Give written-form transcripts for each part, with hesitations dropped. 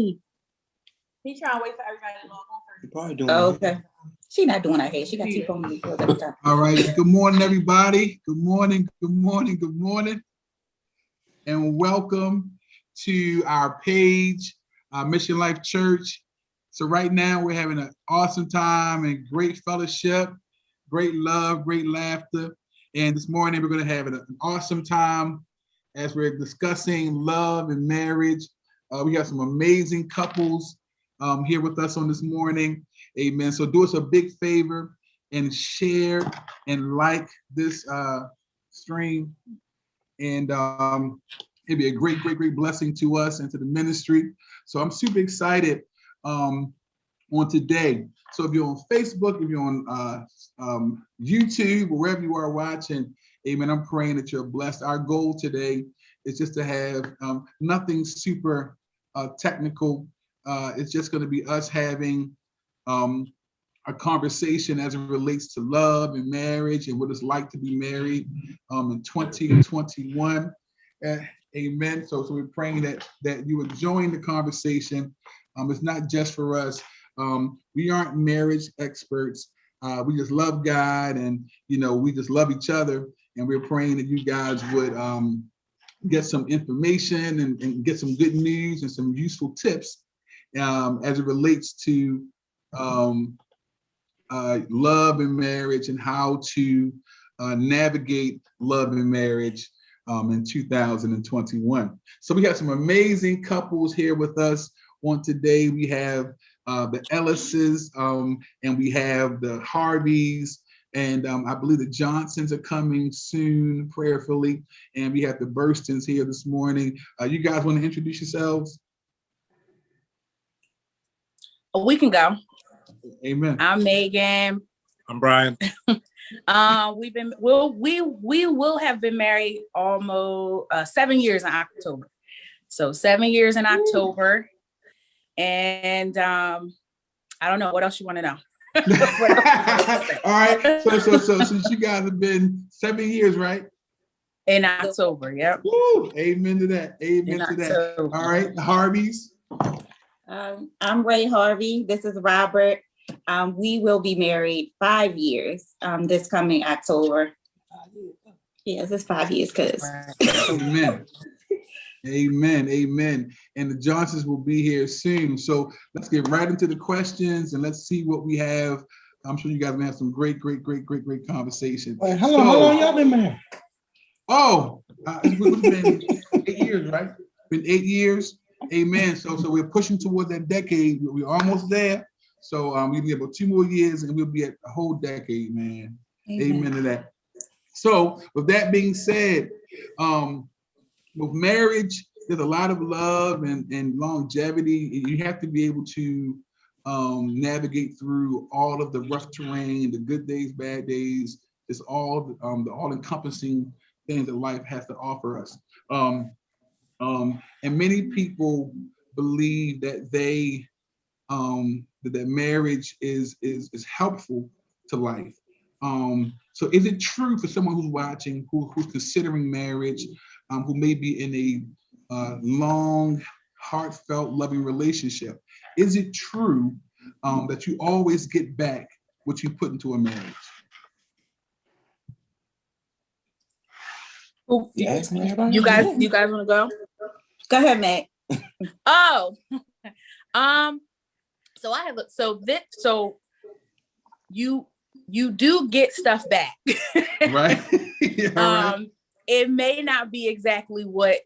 He trying to wait for everybody to log on first. You're probably doing okay. She not doing her hair. She got two ponytails every time. All right. Good morning, everybody. Good morning. Good morning. Good morning. And welcome to our page, Mission Life Church. So right now we're having an awesome time and great fellowship, great love, great laughter. And this morning we're going to have an awesome time as we're discussing love and marriage. We have some amazing couples here with us on this morning. Amen. So do us a big favor and share and like this stream. And it'd be a great, great, great blessing to us and to the ministry. So I'm super excited on today. So if you're on Facebook, if you're on YouTube, or wherever you are watching, amen, I'm praying that you're blessed. Our goal today is just to have nothing super technical. It's just going to be us having a conversation as it relates to love and marriage and what it's like to be married in 2021. Amen. So we're praying that you would join the conversation. It's not just for us. We aren't marriage experts. We just love God, and we just love each other. And we're praying that you guys would get some information and get some good news and some useful tips as it relates to love and marriage and how to navigate love and marriage in 2021. So we have some amazing couples here with us on today. We have the Ellises and we have the Harveys, and I believe the Johnsons are coming soon, prayerfully, and we have the Burstons here this morning. You guys want to introduce yourselves? We can go. Amen. I'm Megan. I'm Brian. We will have been married almost 7 years in October. So 7 years in October. And I don't know what else you want to know. All right. So since you guys have been 7 years, right? In October, yep. Woo! Amen to that. Amen to that. All right, the Harveys. I'm Ray Harvey. This is Robert. We will be married 5 years this coming October. Yes, it's 5 years, cuz. Amen. Amen. Amen. And the Johnsons will be here soon. So let's get right into the questions and let's see what we have. I'm sure you guys will have some great conversation. Wait, how long y'all been married? Oh, it's been 8 years, right? Been 8 years. Amen. So we're pushing towards that decade. We're almost there. So we'll be about 2 more years and we'll be at a whole decade, man. Amen to that. So with that being said, with marriage, there's a lot of love and longevity. You have to be able to navigate through all of the rough terrain, the good days, bad days. It's all the all-encompassing things that life has to offer us. And many people believe that that marriage is helpful to life. So is it true for someone who's watching, who's considering marriage, who may be in a long, heartfelt, loving relationship? Is it true that you always get back what you put into a marriage? You guys want to go? Go ahead, Matt. Oh, so I have so you do get stuff back, right? Yeah, right. It may not be exactly what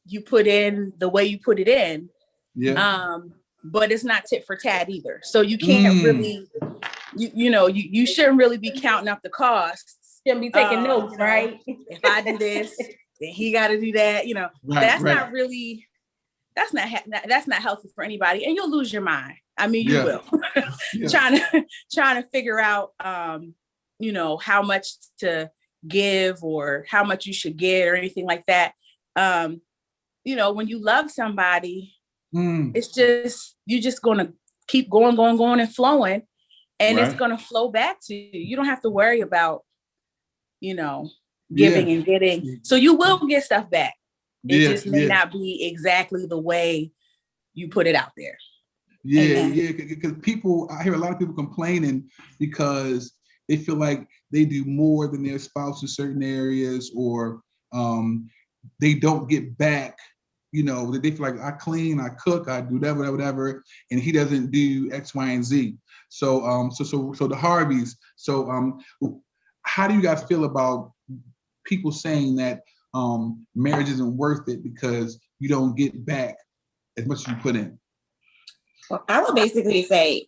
you put in the way you put it in, yeah. But it's not tit for tat either. So you can't really, you shouldn't really be counting up the costs. Shouldn't be taking notes, right? If I do this, then he got to do that. That's not really. That's not healthy for anybody, and you'll lose your mind. I mean, you will. trying to figure out, how much to give or how much you should get or anything like that. When you love somebody, it's just you're just gonna keep going and flowing, and it's gonna flow back to you. You don't have to worry about, giving and getting. So you will get stuff back. It just may not be exactly the way you put it out there. Yeah, because I hear a lot of people complaining because they feel like they do more than their spouse in certain areas, or they don't get back. You know, they feel like I clean, I cook, I do whatever, and he doesn't do X, Y, and Z. So, so the Harveys. So, how do you guys feel about people saying that marriage isn't worth it because you don't get back as much as you put in? Well, I would basically say,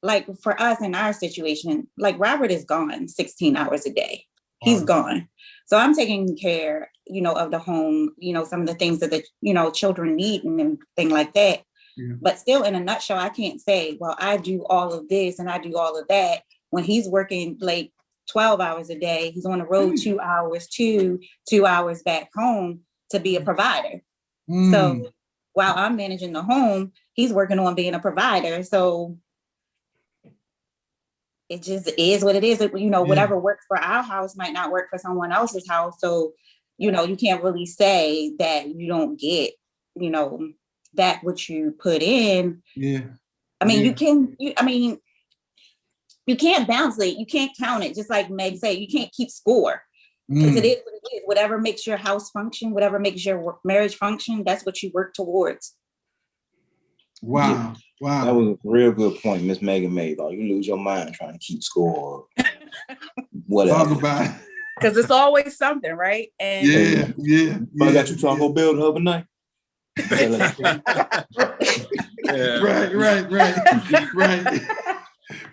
like for us in our situation, like Robert is gone 16 hours a day. He's gone. So I'm taking care, of the home, some of the things that the, children need and everything like that. Yeah. But still, in a nutshell, I can't say, well, I do all of this and I do all of that when he's working like 12 hours a day. He's on the road 2 hours, 2 hours back home to be a provider. So while I'm managing the home, he's working on being a provider. So it just is what it is. Whatever works for our house might not work for someone else's house. So, you can't really say that you don't get, that what you put in. Yeah. I mean, you can't balance it. You can't count it. Just like Meg said, you can't keep score. Because it is what it is. Whatever makes your house function, whatever makes your marriage function, that's what you work towards. Wow. That was a real good point Miss Megan made. Like, you lose your mind trying to keep score. Whatever. Because it's always something, right? And yeah. I got you trying to go build the other night.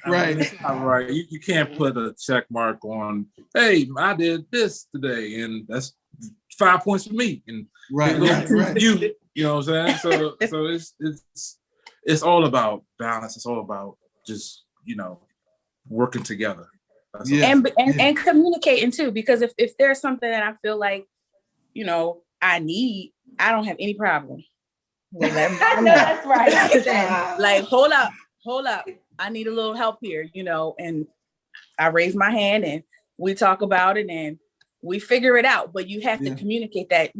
Right. All right. You can't put a check mark on, hey, I did this today, and that's 5 points for me. And right. You know what I'm saying? So it's all about balance. It's all about just, working together. And communicating too, because if there's something that I feel like, I need, I don't have any problem. No, that's right. Like, hold up. I need a little help here, and I raise my hand and we talk about it and we figure it out. But you have to communicate that,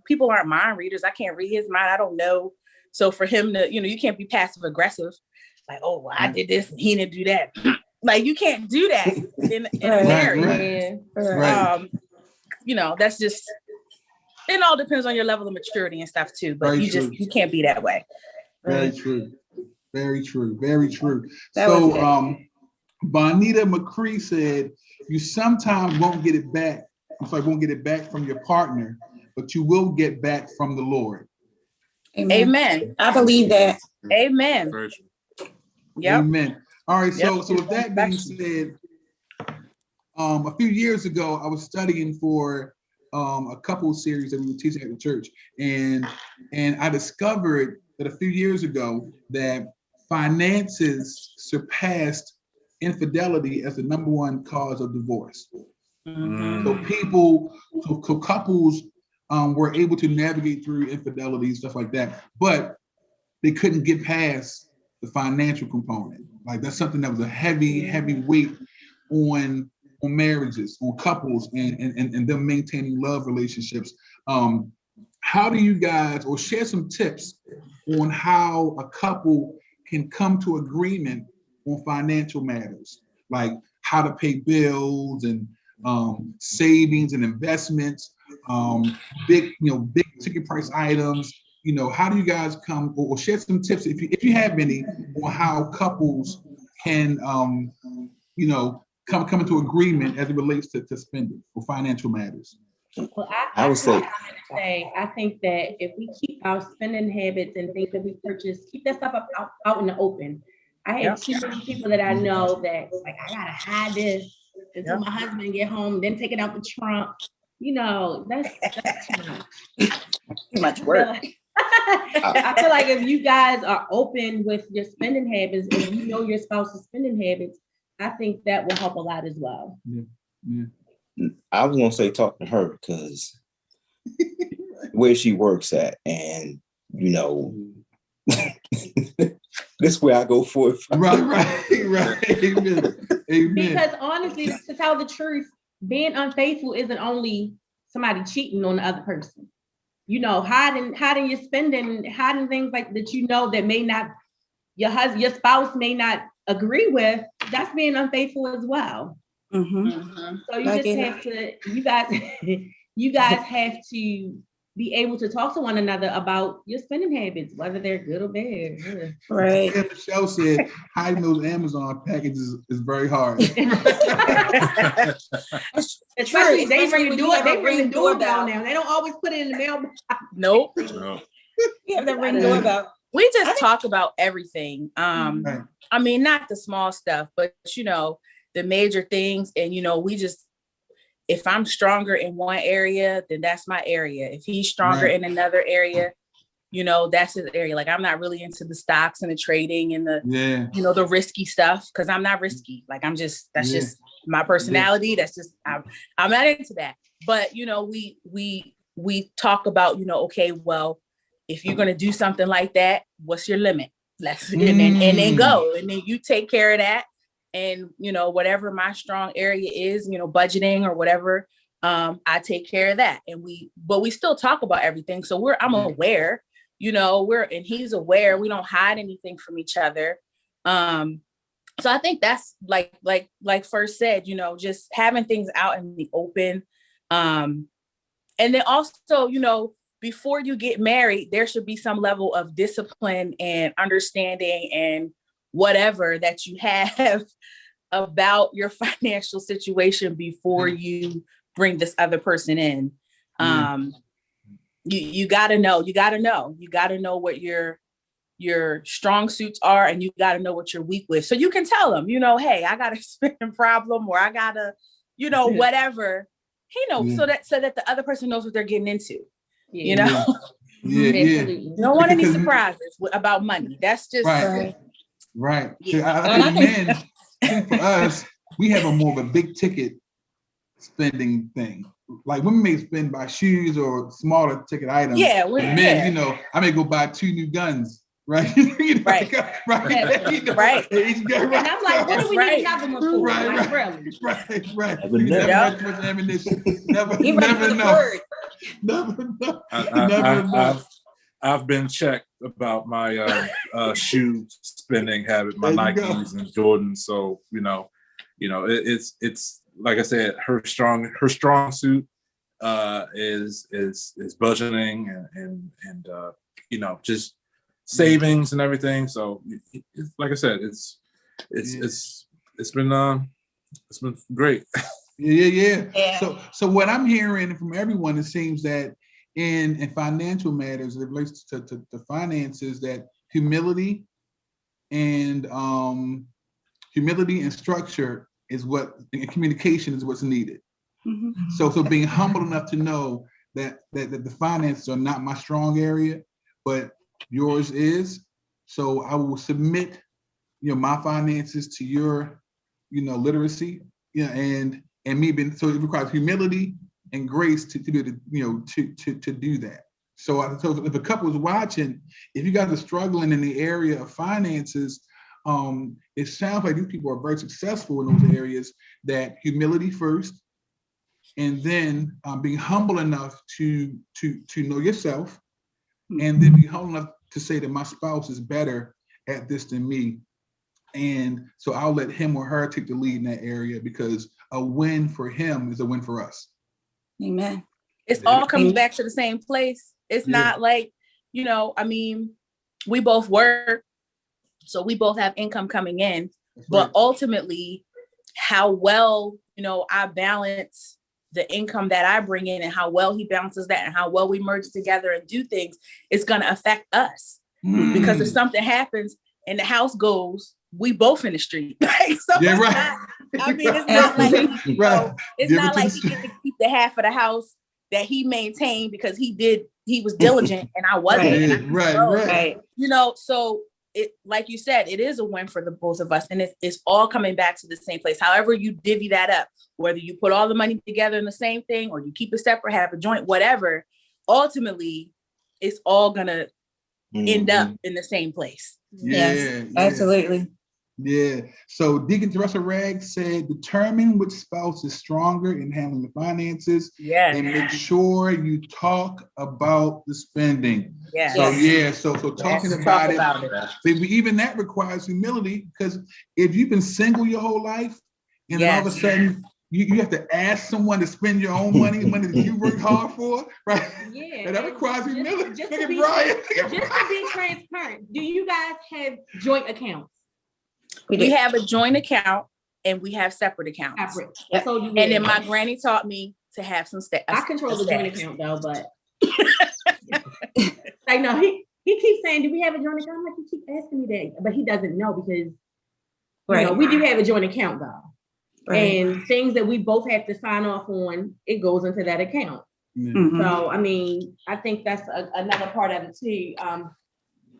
people aren't mind readers. I can't read his mind. I don't know. So for him to, you can't be passive aggressive. Like, oh, well, I did this and he didn't do that. Like, you can't do that in a marriage. Right. That's just, it all depends on your level of maturity and stuff too. But you can't be that way. Very true. So Bonita McCree said, you sometimes won't get it back. Won't get it back from your partner, but you will get back from the Lord. Amen. I believe that. Amen. Yep. Amen. All right. So with that being said, a few years ago, I was studying for a couple series that we were teaching at the church, and I discovered that a few years ago that finances surpassed infidelity as the number one cause of divorce. So couples were able to navigate through infidelity and stuff like that, but they couldn't get past the financial component. Like, that's something that was a heavy weight on marriages, on couples, and them maintaining love relationships. How do you guys, or share some tips on how a couple can come to agreement on financial matters, like how to pay bills and savings and investments, big ticket price items. How do you guys come, or share some tips if you have any, on how couples can come into agreement as it relates to spending or financial matters? Well, I would say, I think that if we keep our spending habits and things that we purchase, keep that stuff out in the open. I have too many people that I know that, like, I gotta hide this until my husband get home, then take it out the trunk. That's too much. Too much work. I feel like if you guys are open with your spending habits and you know your spouse's spending habits, I think that will help a lot as well. Yeah. I was gonna say talk to her, because where she works at, and this way I go for it. Right. Amen. Because honestly, to tell the truth, being unfaithful isn't only somebody cheating on the other person. hiding your spending, hiding things like that, that may not, your spouse may not agree with, that's being unfaithful as well. So you just have to, you guys have to be able to talk to one another about your spending habits, whether they're good or bad. Right. Michelle said hiding those Amazon packages is very hard. Especially they ring the doorbell now. They don't always put it in the mail. Nope. You have the ring doorbell. We just talk about everything. I mean, not the small stuff, but the major things. And we just, if I'm stronger in one area, then that's my area. If he's stronger in another area, that's his area. Like, I'm not really into the stocks and the trading and the, the risky stuff, because I'm not risky. Like, that's just my personality. That's just, I'm not into that. But, we talk about, okay, well, if you're going to do something like that, what's your limit? And then go, and then you take care of that. And, whatever my strong area is, budgeting or whatever, I take care of that. But we still talk about everything. So I'm aware, and he's aware. We don't hide anything from each other. So I think that's like First said, just having things out in the open. And then also, before you get married, there should be some level of discipline and understanding and whatever that you have about your financial situation before you bring this other person in. You gotta know what your strong suits are, and you gotta know what you're weak with. So you can tell them, hey, I got a spending problem, or I gotta, whatever, so that the other person knows what they're getting into. You don't want any surprises about money. That's just right. I think for us, we have more of a big ticket spending thing. Like, women may spend by shoes or smaller ticket items. Men, I may go buy 2 new guns. Right. Right. And I'm like, what do we need to have them for? Right. You never have too much ammunition. Never know. I've been checked about my shoe spending habit, my Nikes and Jordans. So it's like I said, her strong suit is budgeting and just savings and everything. So like I said, it's been great. Yeah. So what I'm hearing from everyone, it seems that in financial matters, it relates to finances, that humility and structure is and communication is what's needed. So being humble enough to know that the finances are not my strong area, but yours is. So I will submit, my finances to your, literacy, and me being, so it requires humility and grace to do to do that. So if a couple is watching, if you guys are struggling in the area of finances, it sounds like these people are very successful in those areas. That humility first, and then being humble enough to know yourself, and then be humble enough to say that my spouse is better at this than me. And so I'll let him or her take the lead in that area, because a win for him is a win for us. Amen. It's all coming back to the same place. It's not like, we both work, so we both have income coming in, but ultimately how well, I balance the income that I bring in, and how well he balances that, and how well we merge together and do things, it's going to affect us. Because if something happens and the house goes, we both in the street. It's not like, it's not like he gets to keep the half of the house that he maintained because he was diligent and I wasn't. Right. So it, like you said, it is a win for the both of us, and it's all coming back to the same place. However you divvy that up, whether you put all the money together in the same thing or you keep it separate, have a joint, whatever, ultimately it's all gonna end up in the same place. Yes, absolutely. Yeah. So Deacon Teresa Ragg said, determine which spouse is stronger in handling the finances. Yeah. And make sure you talk about the spending. Yeah. So so talking about it. Even that requires humility, because if you've been single your whole life, and then all of a sudden you have to ask someone to spend your own money that you worked hard for, right? Yeah. And that requires humility. Just Look to at be Brian. transparent, do you guys have joint accounts? We have a joint account and we have separate accounts. Separate. Yep. So And then my granny taught me to have some I control the joint account though, but like no, he keeps saying, do we have a joint account? I'm like, he keeps asking me that, but he doesn't know because you know, we do have a joint account though. Right. And things that we both have to sign off on, it goes into that account. Mm-hmm. So I mean, I think that's another part of it too.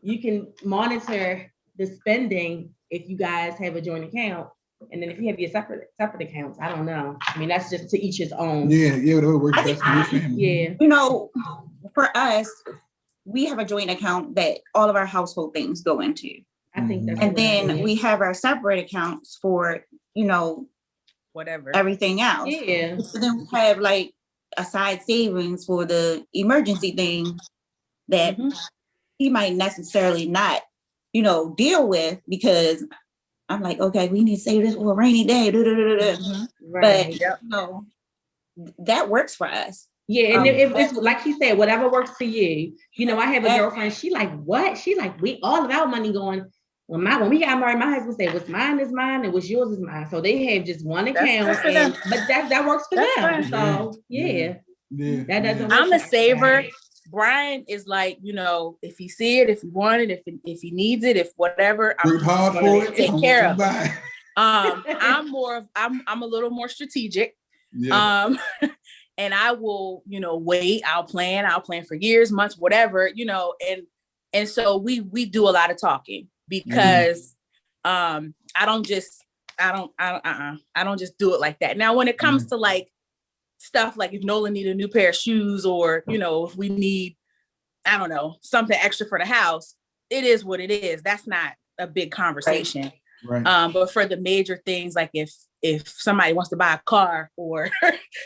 You can monitor the spending if you guys have a joint account, and then if you have your separate accounts, I don't know. I mean, that's just to each his own. Yeah, whatever works best for your family. Yeah. You know, for us, we have a joint account that all of our household things go into. I think that's. And then we have our separate accounts for, you know, whatever, everything else. Yeah. So then we have like a side savings for the emergency thing that he might necessarily not, you know, deal with, because I'm like, okay, we need to save this for a rainy day. Right. But you know, that works for us. Yeah, and if it's like he said, whatever works for you. You know, I have a girlfriend. She like, what? She like, we all of our money going. When we got married, my husband said, "What's mine is mine, and what's yours is mine." So they have just one account, but that works for them. So that doesn't. Work I'm a saver. Brian is like, you know, if he see it, if he want it, if he needs it, if whatever, I'm hard for it. Take care of it. I'm a little more strategic. Yeah. And I will, you know, wait. I'll plan for years, months, whatever, you know, and so we do a lot of talking, because I don't just do it like that. Now, when it comes to like stuff like if Nolan need a new pair of shoes, or, you know, if we need, I don't know, something extra for the house, it is what it is. That's not a big conversation. Right. But for the major things, like if somebody wants to buy a car, or,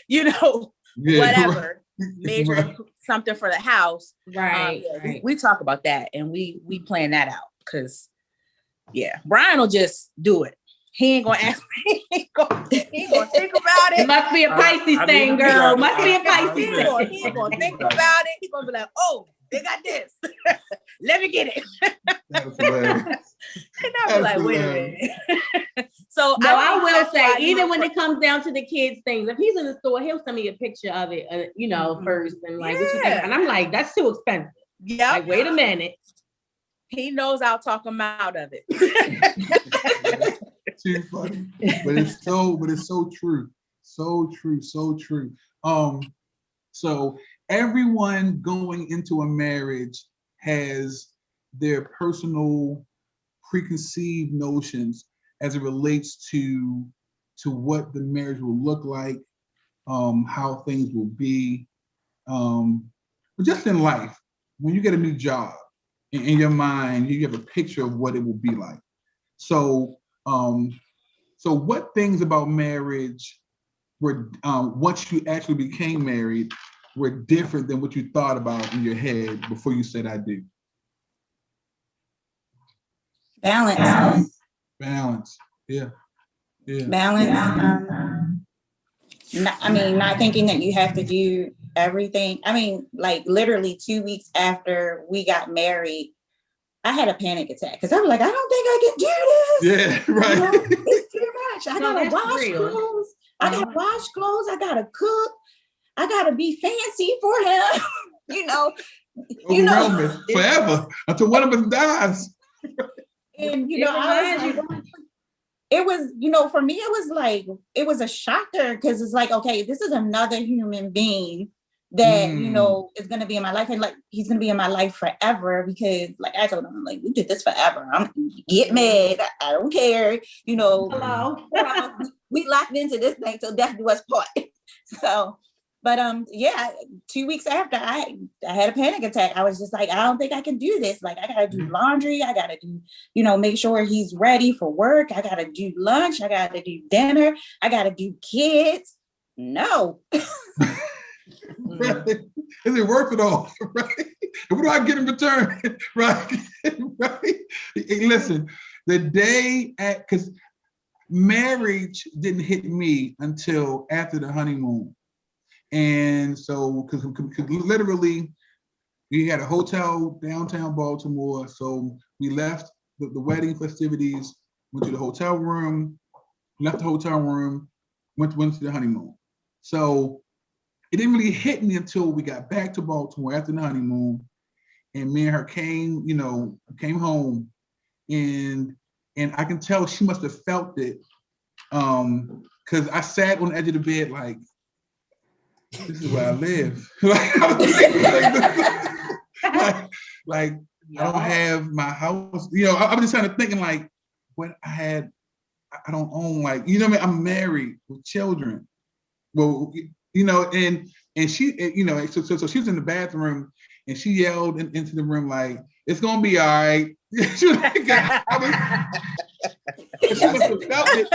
you know, whatever, major something for the house, we talk about that, and we plan that out, because Brian will just do it. He ain't gonna ask me. He ain't gonna think about it. It must be a Pisces thing, girl. Must be a Pisces thing. He ain't gonna think about it. He's gonna be like, oh, they got this. Let me get it. That's hilarious. And I'll be like, wait a minute. So no, I will say, even when it comes down to the kids things, if he's in the store, he'll send me a picture of it, you know, first, and like, what you think? And I'm like, that's too expensive. Yeah. Like, wait a minute. He knows I'll talk him out of it. Too funny, but it's so true, so true. So everyone going into a marriage has their personal preconceived notions as it relates to what the marriage will look like, how things will be, but just in life, when you get a new job, in your mind, you have a picture of what it will be like. So what things about marriage were, once you actually became married, were different than what you thought about in your head before you said "I do"? Balance. Yeah. Balance. Not thinking that you have to do everything. I mean, like literally 2 weeks after we got married, I had a panic attack, because I was like, I don't think I can do this. Yeah, right. You know, it's too much. I gotta wash clothes. I gotta wash clothes. I gotta cook. I gotta be fancy for him. Overwhelming forever until one of us dies. And it was, for me, it was a shocker, because it's like, okay, this is another human being that, is going to be in my life, and like, he's going to be in my life forever, because like I told him, like, we did this forever. I'm get mad. I don't care. Hello. We locked into this thing till death do us part. So, But yeah, 2 weeks after I had a panic attack. I was just like, I don't think I can do this. Like, I gotta do laundry, I gotta do, make sure he's ready for work. I gotta do lunch, I gotta do dinner, I gotta do kids. No. Right. Is it worth it all? Right? What do I get in return? Right? Right? Hey, listen, the day because marriage didn't hit me until after the honeymoon. And so, because literally, we had a hotel downtown Baltimore. So we left the wedding festivities, went to the hotel room, left the hotel room, went to the honeymoon. So it didn't really hit me until we got back to Baltimore after the honeymoon, and me and her came home, and I can tell she must have felt it, because I sat on the edge of the bed like, this is where I live. like I don't have my house. I'm just kind of thinking like, what I don't own. Like, what I mean? I'm married with children. Well, and she, so she was in the bathroom and she yelled into the room like, "It's gonna be all right." She was like, she must have felt it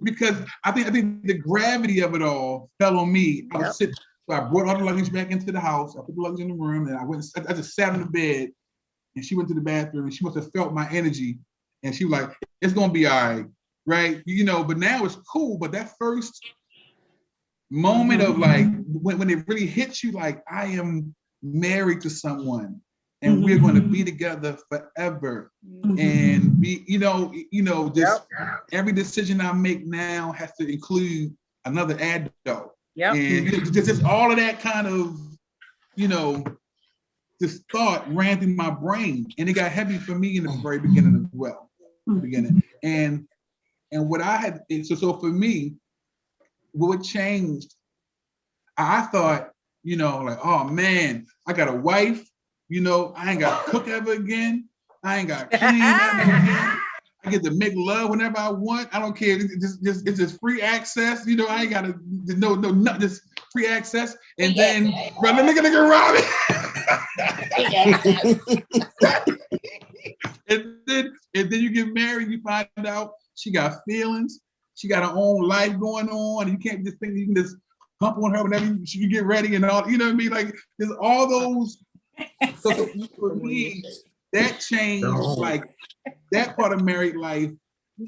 because I think the gravity of it all fell on me. I was sitting, so I brought all the luggage back into the house. I put the luggage in the room, and I just sat on the bed, and she went to the bathroom, and she must have felt my energy, and she was like, "It's gonna be all right." Right, but now it's cool. But that first moment of like when it really hits you, like, I am married to someone, and we're going to be together forever, and be, just every decision I make now has to include another adult, and just all of that kind of, this thought ran through my brain, and it got heavy for me in the very beginning as well, and what I had, so for me, what changed, I thought, like, oh man, I got a wife, I ain't got to cook ever again. I ain't got to clean ever again. I get to make love whenever I want. I don't care. It's just free access. I ain't got to, no, just free access. And then, look at Robin. And then you get married, you find out she got feelings. She got her own life going on. You can't just think you can just hump on her whenever you get ready and all. You know what I mean? Like, there's all those. So for me, that changed. Like, that part of married life,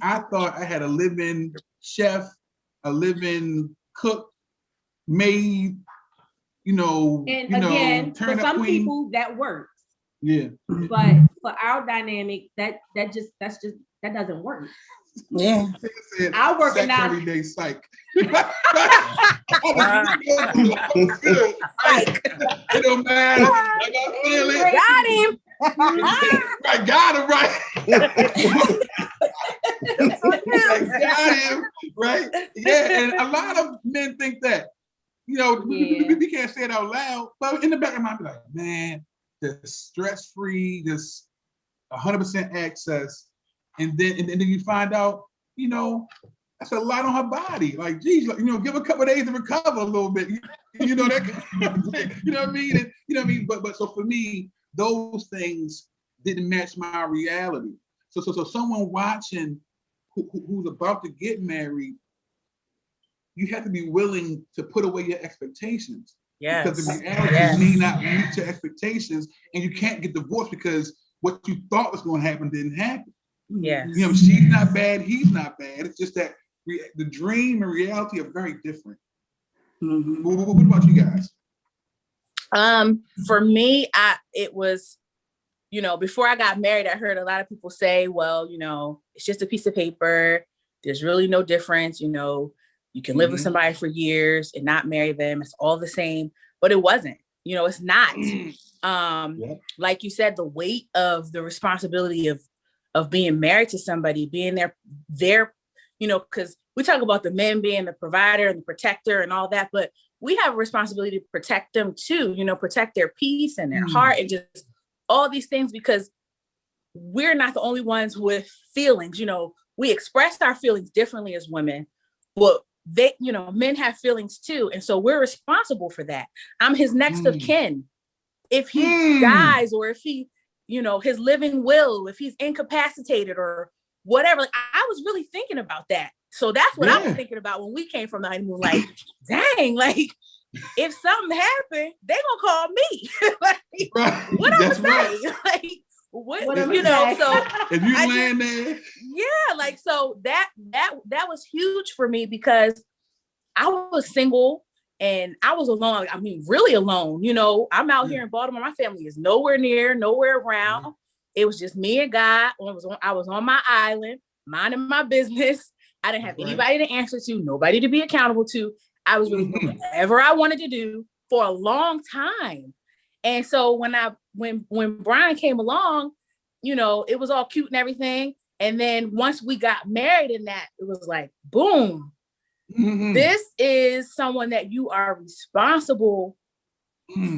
I thought I had a live-in chef, a live-in cook, maid. And again, for some queen. people that works. Yeah. But for our dynamic, that doesn't work. Yeah. I work now. Every day psych. It don't matter. I feel it. Got him. I got him right. I got him right. Yeah, and a lot of men think that. We can't say it out loud, but in the back of my mind, be like, man, just stress-free, just 100% access. And then you find out, that's a lot on her body. Like, geez, give her a couple of days to recover a little bit. That you know what I mean? And, But so for me, those things didn't match my reality. So someone watching who's about to get married, you have to be willing to put away your expectations. Yes. Because the reality may not meet your expectations, and you can't get divorced because what you thought was going to happen didn't happen. Yes. She's not bad, he's not bad. It's just that the dream and reality are very different. What about you guys? For me, it was, before I got married, I heard a lot of people say, well, it's just a piece of paper. There's really no difference. You can live with somebody for years and not marry them. It's all the same, but it wasn't. It's not. Like you said, the weight of the responsibility of being married to somebody, being there, because we talk about the men being the provider and the protector and all that, but we have a responsibility to protect them too, protect their peace and their heart and just all these things, because we're not the only ones with feelings. We express our feelings differently as women, but they, you know, men have feelings too. And so we're responsible for that. I'm his next of kin. If he dies, or if he, you know, his living will, if he's incapacitated or whatever, like, I was really thinking about that. So that's what I was thinking about when we came from the honeymoon. Like, dang, like, if something happened, they gonna call me. Like, what I'm gonna say? Like, what you know? So if you land there, yeah, like, so that was huge for me, because I was single and I was alone. I mean, really alone. You know, I'm out here in Baltimore. My family is nowhere near, nowhere around. It was just me and God. I was on my island, minding my business. I didn't have anybody to answer to, nobody to be accountable to. I was really doing whatever I wanted to do for a long time. And so when Brian came along, you know, it was all cute and everything. And then once we got married and that, it was like, boom, this is someone that you are responsible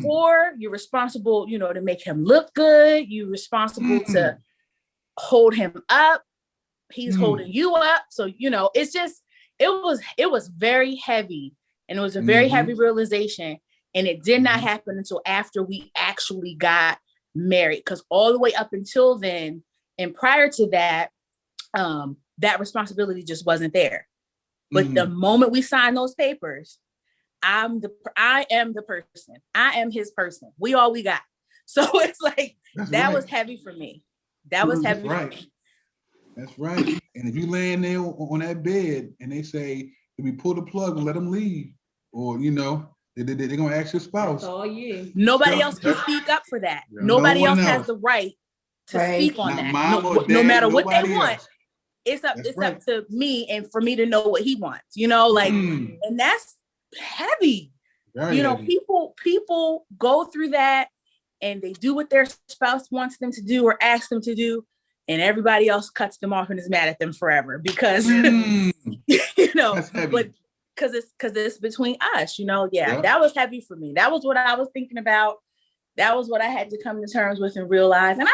for. You're responsible, you know, to make him look good. You're responsible to hold him up. He's holding you up. So, you know, it's just, it was very heavy, and it was a very heavy realization. And it did not happen until after we actually got married, because all the way up until then and prior to that, that responsibility just wasn't there. But the moment we signed those papers, I am the person. I am his person. We all we got. So it's like, that was heavy for me. That was heavy for me. That's right. And if you laying there on that bed and they say, "Let me pull the plug and let them leave," or, you know, they're gonna ask your spouse. That's all you. Nobody else can speak up for that. Yeah. Nobody else has the right to speak on that. No matter what they want, it's up to me and for me to know what he wants. You know, like, and that's heavy. Very you know, heavy. People go through that and they do what their spouse wants them to do or asks them to do, and everybody else cuts them off and is mad at them forever because you know, but because it's between us, you know. That was heavy for me. That was what I was thinking about. That was what I had to come to terms with and realize. And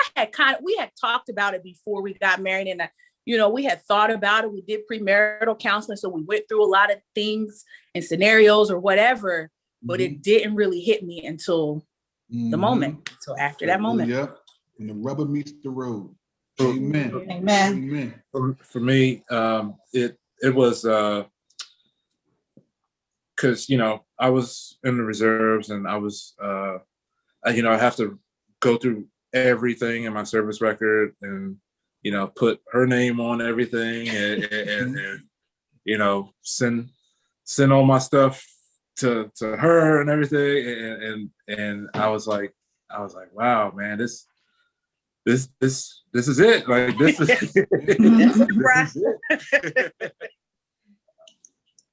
we had talked about it before we got married, and you know, we had thought about it. We did premarital counseling, so we went through a lot of things and scenarios or whatever, but it didn't really hit me until the moment. So after that moment, when the rubber meets the road. Amen. Amen. For me, it was because, you know, I was in the reserves and I was, you know, I have to go through everything in my service record and, you know, put her name on everything and you know, send all my stuff to her and everything. And I was like, wow, man, this is it. Like, this is, this is it.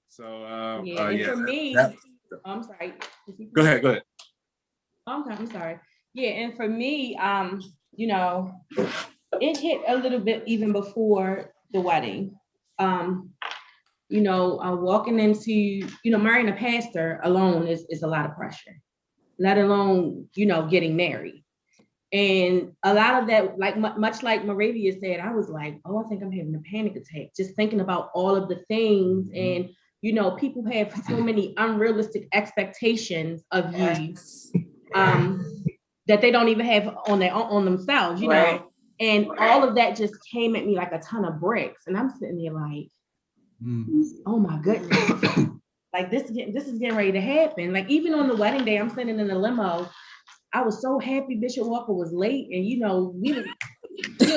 So, and for me, I'm sorry. Go ahead. I'm sorry. Yeah, and for me, you know, it hit a little bit even before the wedding. You know, walking into, you know, marrying a pastor alone is a lot of pressure, let alone, you know, getting married. And a lot of that, like much like Moravia said, I was like, oh, I think I'm having a panic attack, just thinking about all of the things. And, you know, people have so many unrealistic expectations of you that they don't even have on themselves, you know. And all of that just came at me like a ton of bricks. And I'm sitting there like, oh my goodness. Like this is getting ready to happen. Like even on the wedding day, I'm sitting in the limo. I was so happy Bishop Walker was late. And you know, we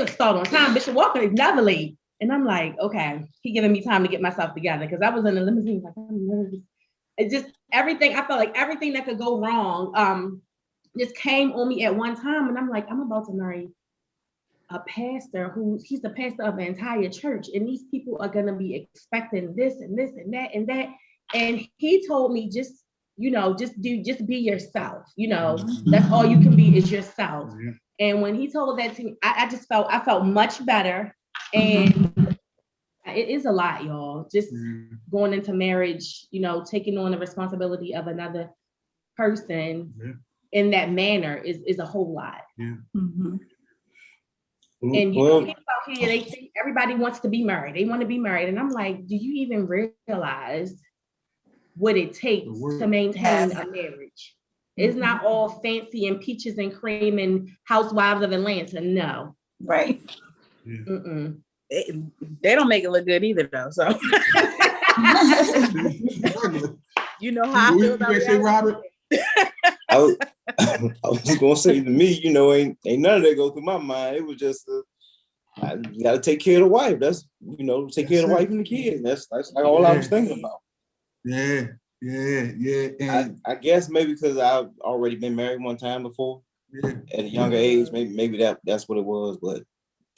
start on time. Bishop Walker is never late. And I'm like, okay, he giving me time to get myself together. Cause I was in the limousine, like, I'm nervous. It just everything, I felt like everything that could go wrong just came on me at one time. And I'm like, I'm about to marry a pastor he's the pastor of the entire church, and these people are gonna be expecting this and this and that and that. And he told me, just, you know, just be yourself. You know, that's all you can be is yourself. And when he told that to me, I felt much better. And it is a lot, y'all. Just going into marriage, you know, taking on the responsibility of another person in that manner is a whole lot. And Well, people out here, they think everybody wants to be married. They want to be married. And I'm like, do you even realize what it takes to maintain a marriage? It's not all fancy and peaches and cream and housewives of Atlanta. No. Right. Mm-mm. They don't make it look good either, though. So you know how I feel about that. Say, Robert? I was just gonna say, to me, ain't none of that go through my mind. It was just you gotta take care of the wife. That's take care of the wife and the kids. That's like all I was thinking about. Yeah. And I guess maybe because I've already been married one time before at a younger age, maybe that's what it was, but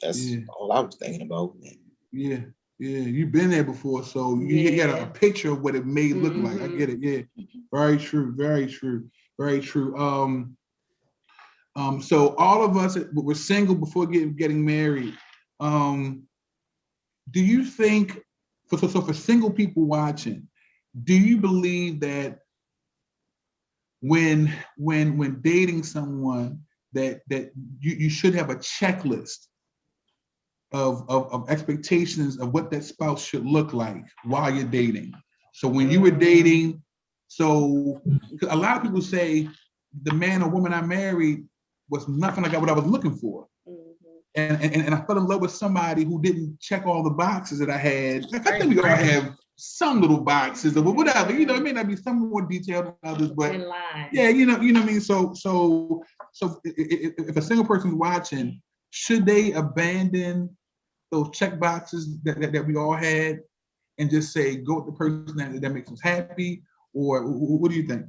that's all I was thinking about. Yeah, you've been there before, so you get a picture of what it may look like. I get it. Yeah, very true. So all of us were single before getting married. Do you think for single people watching, do you believe that when dating someone that you should have a checklist of expectations of what that spouse should look like while you're dating? So when you were dating, so a lot of people say the man or woman I married was nothing like what I was looking for. And I fell in love with somebody who didn't check all the boxes that I had. Like, I think we all have some little boxes or whatever, it may not be some more detailed than others, but yeah, you know what I mean? So if a single person's watching, should they abandon those check boxes that we all had and just say, go with the person that makes us happy? Or what do you think?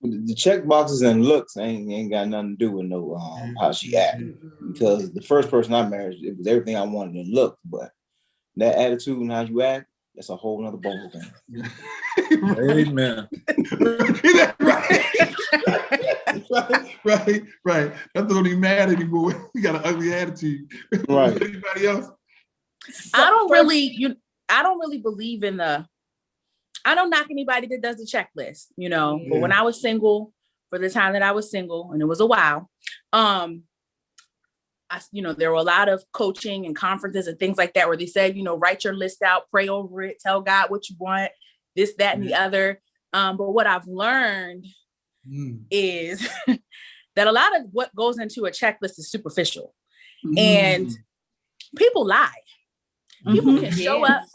The check boxes and looks ain't got nothing to do with how she acted. Because the first person I married, it was everything I wanted in look, but that attitude and how you act, that's a whole nother ball thing. Amen. Right. That don't even matter anymore. You got an ugly attitude. Right. Anybody else? I don't really believe in I don't knock anybody that does the checklist, but when I was single, for the time that I was single, and it was a while, there were a lot of coaching and conferences and things like that where they said, write your list out, pray over it, tell God what you want, this, that, and the other. But what I've learned is that a lot of what goes into a checklist is superficial. And people lie. People can show up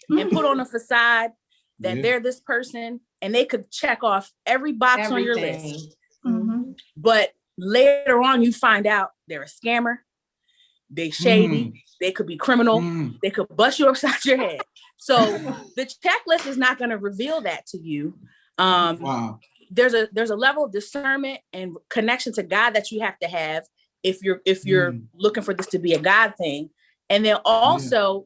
and put on a facade that they're this person, and they could check off every box on your list. But later on, you find out they're a scammer, they shady, they could be criminal, they could bust you upside your head. So the checklist is not going to reveal that to you. There's a level of discernment and connection to God that you have to have if you're looking for this to be a God thing. And then also,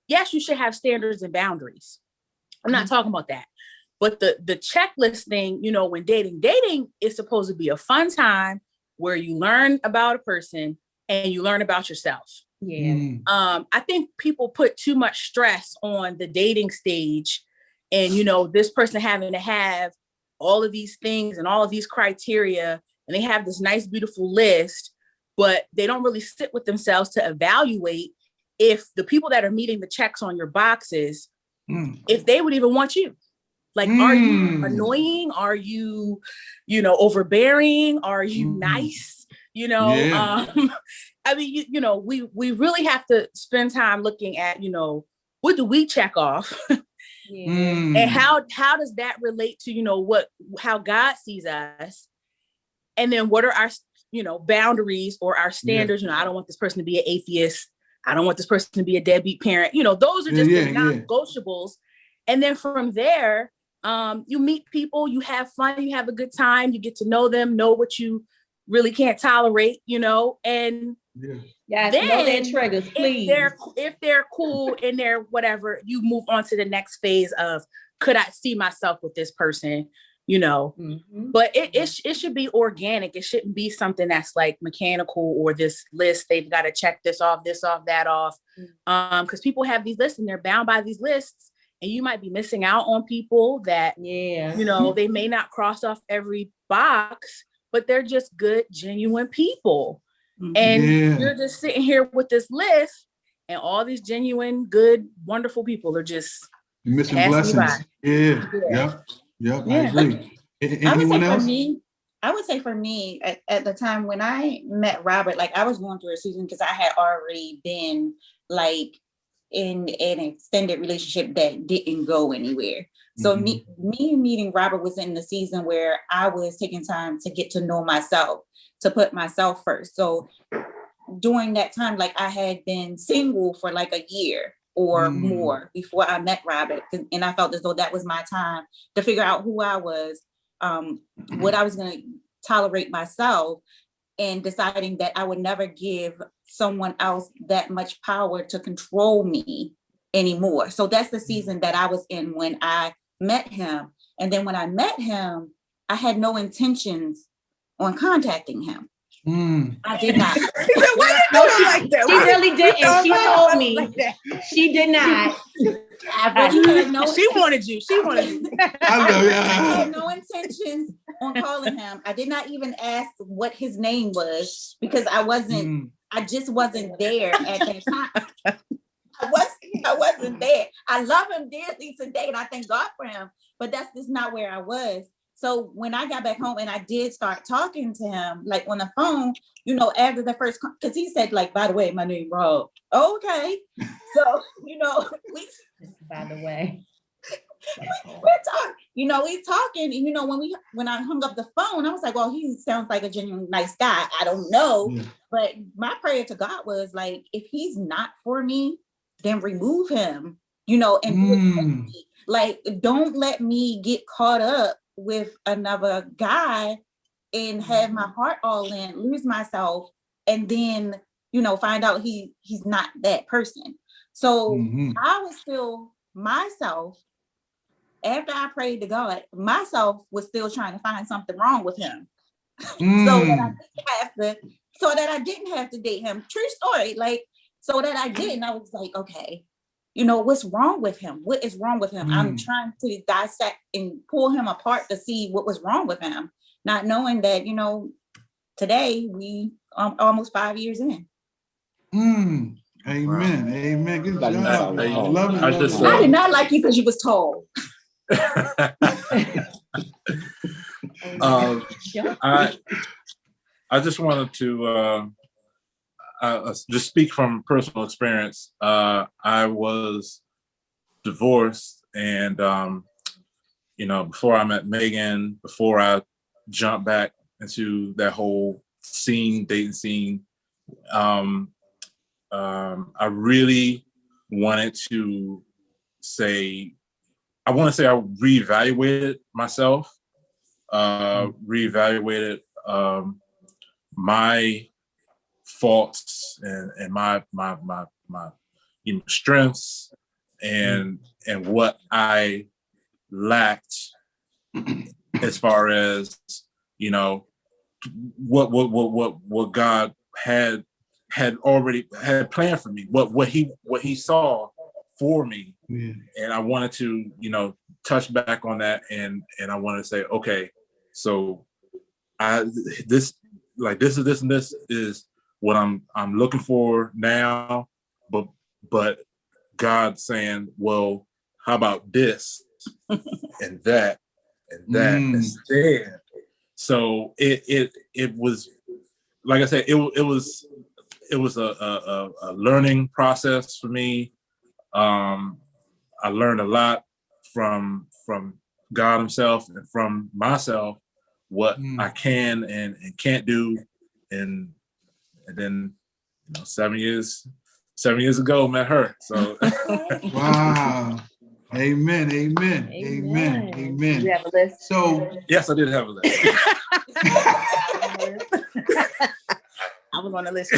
yes, you should have standards and boundaries. I'm not talking about that. But the checklist thing, when dating is supposed to be a fun time where you learn about a person and you learn about yourself. I think people put too much stress on the dating stage and, this person having to have all of these things and all of these criteria, and they have this nice, beautiful list, but they don't really sit with themselves to evaluate if the people that are meeting the checks on your boxes, if they would even want you. Like, are you annoying? Are you, overbearing? Are you nice? I mean, we really have to spend time looking at, what do we check off? And how does that relate to, how God sees us? And then what are our, boundaries or our standards? I don't want this person to be an atheist. I don't want this person to be a deadbeat parent. Those are just the non-negotiables. And then from there, you meet people, you have fun, you have a good time, you get to know them, know what you really can't tolerate, and then know their triggers, please. If they're cool and they're whatever, you move on to the next phase of, could I see myself with this person? But it should be organic. It shouldn't be something that's like mechanical or this list. They've got to check this off, that off. Because people have these lists and they're bound by these lists. And you might be missing out on people that, they may not cross off every box, but they're just good, genuine people. And you're just sitting here with this list, and all these genuine, good, wonderful people are just missing blessings. Yeah. I agree. Anyone else? I would say for me, at the time when I met Robert, like I was going through a season because I had already been like in an extended relationship that didn't go anywhere. So me meeting Robert was in the season where I was taking time to get to know myself, to put myself first. So during that time, like I had been single for like a year or more before I met Robert. And I felt as though that was my time to figure out who I was, what I was going to tolerate myself, and deciding that I would never give someone else that much power to control me anymore. So that's the season that I was in when I met him. And then when I met him, I had no intentions on contacting him. I did not. She really didn't. She told me she did not. I really had no. She wanted you. She wanted you. I had no intentions on calling him. I did not even ask what his name was because I wasn't. I just wasn't there at that time. I wasn't there. I love him dearly today, and I thank God for him. But that's just not where I was. So when I got back home and I did start talking to him, like on the phone, you know, after the first, because he said, like, by the way, my name Rob. Okay. So, you know, by the way, we're talking, you know, we talking, and you know, when I hung up the phone, I was like, well, he sounds like a genuine nice guy. I don't know. But my prayer to God was like, if he's not for me, then remove him, you know, and like, don't let me get caught up with another guy and have my heart all in, lose myself, and then, you know, find out he's not that person. So I was still myself. After I prayed to God, myself was still trying to find something wrong with him. so that I didn't have to date him. True story. Like, so that I didn't. I was like, okay, you know, what's wrong with him? What is wrong with him? I'm trying to dissect and pull him apart to see what was wrong with him, not knowing that, you know, today we almost 5 years in. Amen. Amen. Good job. I love it. I did not like you because you was tall. I just wanted to just speak from personal experience. I was divorced, and you know, before I met Megan, before I jumped back into that whole dating scene, I really wanted to say, I reevaluated myself, reevaluated my faults and my you know, strengths and what I lacked as far as, you know, what God had already planned for me, what he saw for me. And I wanted to, you know, touch back on that, and I wanted to say, okay, so this is what I'm looking for now, but God saying, well, how about this and that instead? So it was, like I said, it was a learning process for me. I learned a lot from God himself and from myself, what I can and can't do. And then, you know, 7 years ago, met her. So wow. Amen. Did you have a list? So yes, I did have a list. I was on the list.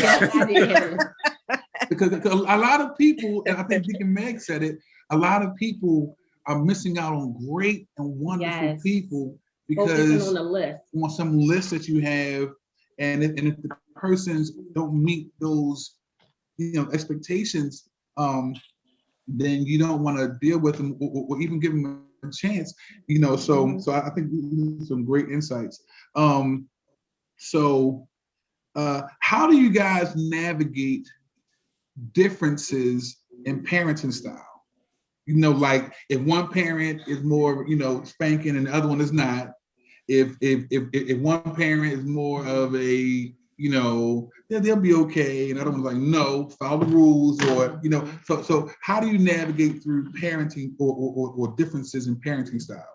Because a lot of people, and I think Deacon Meg said it, a lot of people are missing out on great and wonderful people because on some list that you have, and if the persons don't meet those, you know, expectations, then you don't want to deal with them or even give them a chance, you know. So I think some great insights. how do you guys navigate differences in parenting style? You know, like if one parent is more, you know, spanking and the other one is not. If one parent is more of a, you know, they'll be okay, and the other one's like, no, follow the rules, or, you know, so how do you navigate through parenting or differences in parenting style?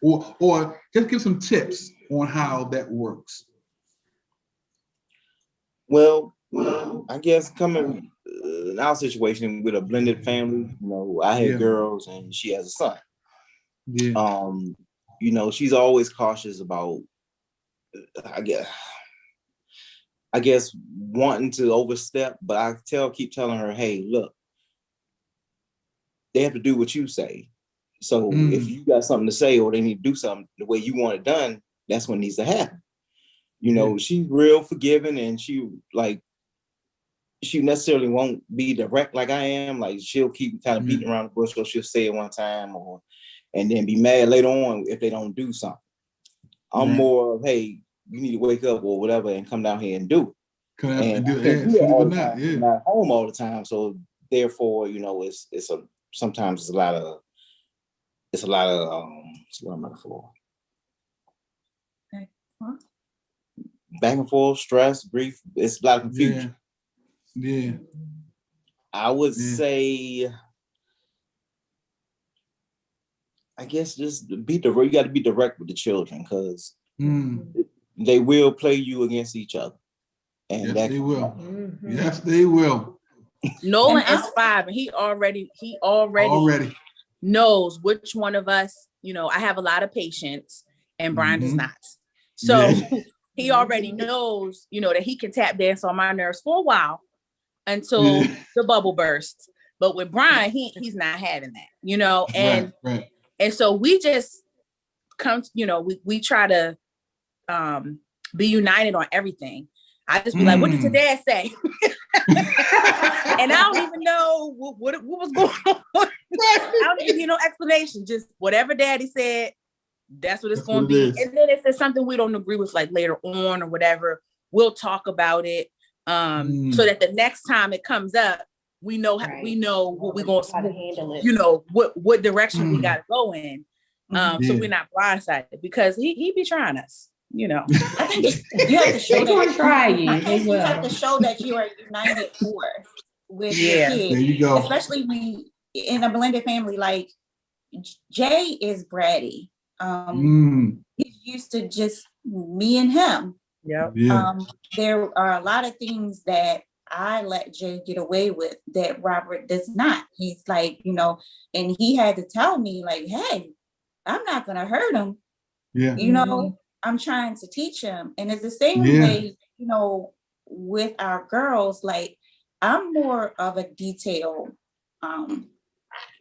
Or just give some tips on how that works. Well, I guess coming in our situation with a blended family, you know, I had girls and she has a son. Yeah. You know, she's always cautious about, I guess wanting to overstep, but I keep telling her, hey, look, they have to do what you say. So if you got something to say or they need to do something the way you want it done, that's what needs to happen. You know, she's real forgiving, and she necessarily won't be direct like I am. Like, she'll keep kind of beating around the bush, or she'll say it one time and then be mad later on if they don't do something. I'm more of, hey, you need to wake up or whatever and come down here and do it. And I can't do it all the time. I'm not home all the time, so therefore, you know, sometimes it's a lot of what am I for? Back and forth, stress, grief. It's a lot of confusion. Yeah. I would say, I guess just you got to be direct with the children, because they will play you against each other. And yes, they will. Yes, they will. Nolan is 5, and he already knows which one of us, you know, I have a lot of patience and Brian does not. So he already knows, you know, that he can tap dance on my nerves for a while until the bubble bursts. But with Brian, he's not having that, you know, and so we just come, you know, we try to be united on everything. I just be like, what did your dad say? And I don't even know what was going on. I don't even need no explanation. Just whatever daddy said, that's what it's going to be. And then if there's something we don't agree with, like later on or whatever, we'll talk about it. So that the next time it comes up, we know what we're going to handle it. You know, what direction we got to go in. So we're not blindsided, because he be trying us. You know, I think you have to show that you have to show that you are a united force with your kids. There you go. Especially when in a blended family, like Jay is bratty. He's used to just me and him. There are a lot of things that I let Jay get away with that Robert does not. He's like, you know, and he had to tell me, like, hey, I'm not gonna hurt him. You know, I'm trying to teach him. And it's the same way, you know, with our girls. Like, I'm more of a detailed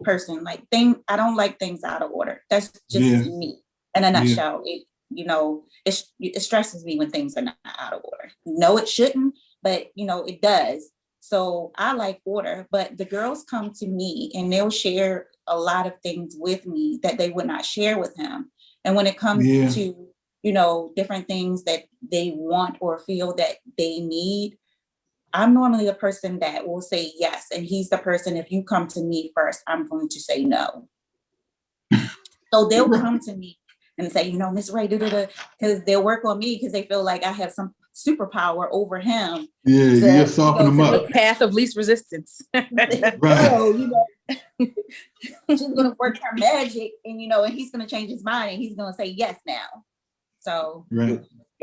person. Like, I don't like things out of order. That's just me in a nutshell. It, you know, it stresses me when things are not out of order. No, it shouldn't, but you know, it does. So I like order, but the girls come to me and they'll share a lot of things with me that they would not share with him. And when it comes to, you know, different things that they want or feel that they need, I'm normally the person that will say yes. And he's the person, if you come to me first, I'm going to say no. So they'll come to me and say, you know, Miss Ray, because they'll work on me because they feel like I have some superpower over him. You're softening them up. The path of least resistance. So, you know, she's going to work her magic, and, you know, and he's going to change his mind and he's going to say yes now. So I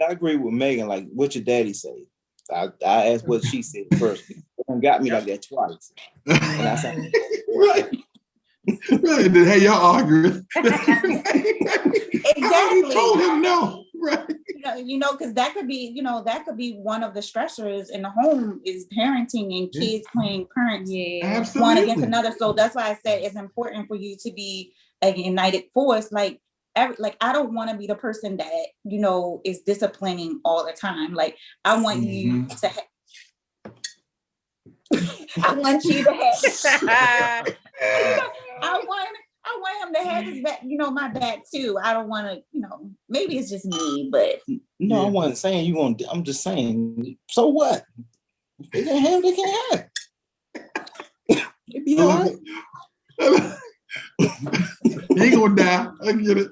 agree with Megan. Like, what your daddy say? I asked what she said first. It got me like that twice. And I said, Right. And then, hey, y'all arguing. Exactly. Told him no. Right. You know, because that could be one of the stressors in the home is parenting and kids playing parents one against another. So that's why I said it's important for you to be a united force. Like I don't want to be the person that, you know, is disciplining all the time. Like, I want you to I want you to have I I want him to have his back, my back too. I don't want to, maybe it's just me, but no, I wasn't saying you want. I'm just saying. So what? If they can have, they can have. It'd be all right. He ain't gonna die. I get it.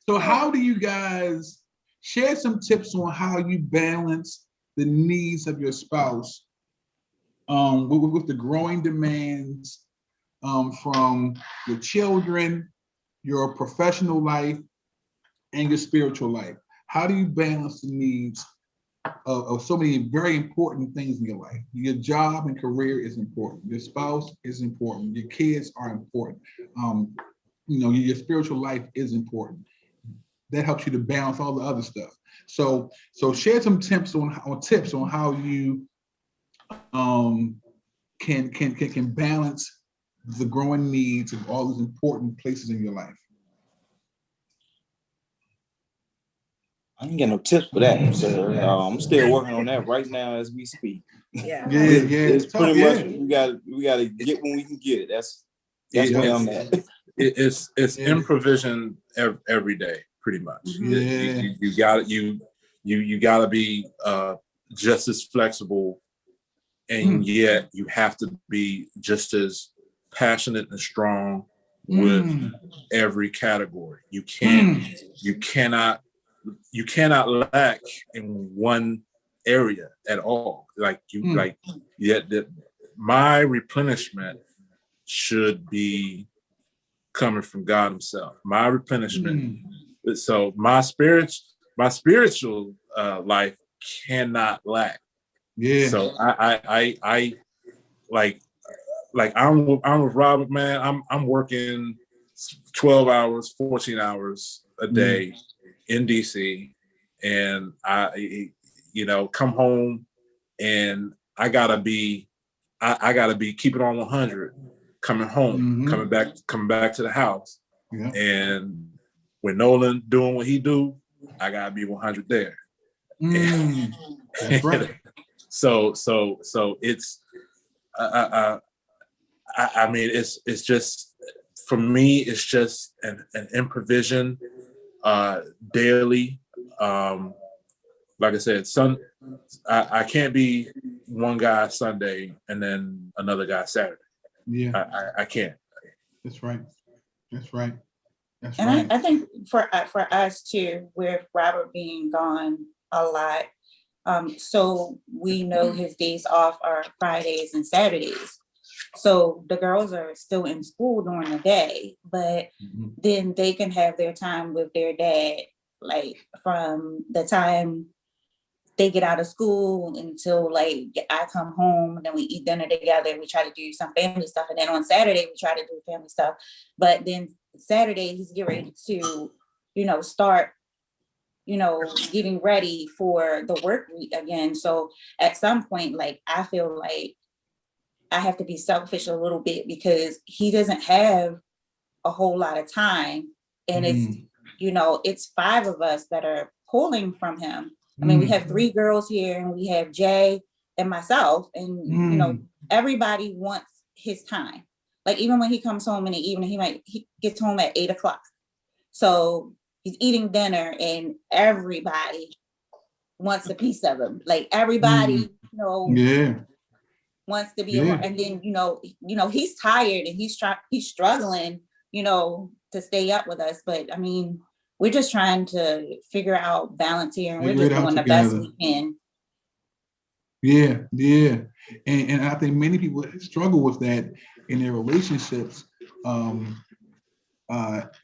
So how do you guys share some tips on how you balance the needs of your spouse with the growing demands from your children, your professional life, and your spiritual life? How do you balance the needs of so many very important things in your life? Your job and career is important. Your spouse is important. Your kids are important. Your spiritual life is important. That helps you to balance all the other stuff. So share some tips on how you can balance the growing needs of all these important places in your life. I ain't got no tips for that. So I'm still working on that right now as we speak. Yeah. It's pretty much we gotta get when we can get it. That's where I'm at. It's in provision every day, pretty much. Yeah. You gotta be just as flexible, and yet you have to be just as passionate and strong with every category. You cannot lack in one area at all. My replenishment should be coming from God Himself. My replenishment. So my spiritual life cannot lack. Yeah. So I like I'm with Robert, man. I'm working 12 hours, 14 hours a day in DC, and I come home and I gotta be keeping on 100 coming home, coming back to the house. Yeah. And when Nolan doing what he do, I gotta be 100 there. That's right. So it's I mean it's just, for me, it's just an improvision daily. Like I said, I can't be one guy Sunday and then another guy Saturday. Yeah, I can't. That's right. That's right. That's and right. I think for us too, with Robert being gone a lot, so we know his days off are Fridays and Saturdays. So the girls are still in school during the day, but then they can have their time with their dad, like from the time they get out of school until like I come home, and then we eat dinner together. We try to do some family stuff, and then on Saturday we try to do family stuff. But then Saturday he's getting ready to, start, getting ready for the work week again. So at some point, like I feel like I have to be selfish a little bit because he doesn't have a whole lot of time, and it's 5 of us that are pulling from him. I mean, we have 3 girls here, and we have Jay and myself, and everybody wants his time. Like even when he comes home in the evening, he gets home at 8:00. So he's eating dinner, and everybody wants a piece of him. Like everybody, wants to be around. And then he's tired and he's struggling, to stay up with us. But I mean, we're just trying to figure out balance here, and we're just doing the best we can. Yeah. And I think many people struggle with that in their relationships,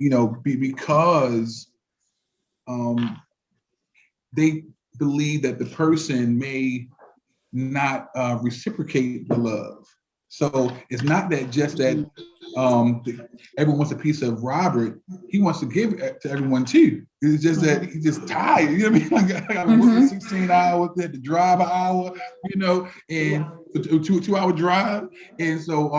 because they believe that the person may not reciprocate the love. So it's not that just that everyone wants a piece of Robert. He wants to give it to everyone too. It's just that he's just tired. You know what I mean? Like I gotta work 16 hours, had to drive an hour, and a 2-hour drive. And so